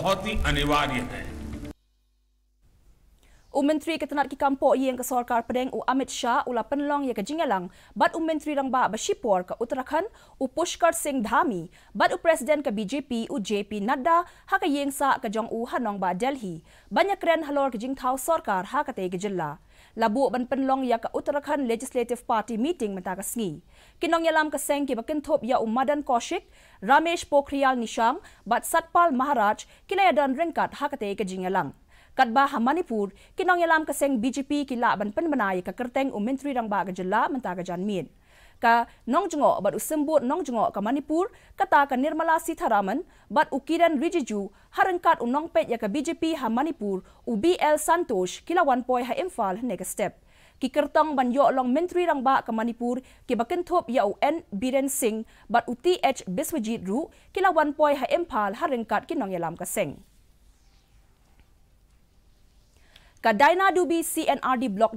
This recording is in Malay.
बहुत ही अनिवार्य है। Menteri ketenat ki kampok yang ke Sorkar pedeng Amit Shah ula Pynlong ya ke Jingialang bat Menteri rang ba Bashipur ke Uttarakhand Pushkar Singh Dhami bat Presiden ke BJP JP Nadda ha ke yang sa ke Jong Hanong ba Delhi banyak keren halor ke Jingthaw Sorkar ha ke te ke jilla labu ban Pynlong ya ke Uttarakhand Legislative Party meeting menta ke sngi Nongialam ke seng ki bakentop ya Madan Kaushik Ramesh Pokhriyal Nishang bat Satpal Maharaj kilayadan ringkat ha ke te ke Jingialang Kaba Manipur, Nongialam kaseng BJP kila ban penmenai ka kerteng Menteri rang ba gejala mentaga janmin. Ka Nongjengok bat usembut Nongjengok ka Manipur kata ka Nirmala Sitharaman bat ukiran Rijiju harengkat Nongpet ya ka BJP Manipur BL Santosh kila 1 ha Imphal ne ka step. Ki kertong ban yo long Menteri rang ba ka Manipur ki bakentop ya UN Biren Singh bat TH Biswajit Ru kila 1 ha Imphal harengkat Nongialam kaseng. Kadaina Dubi CNRD Block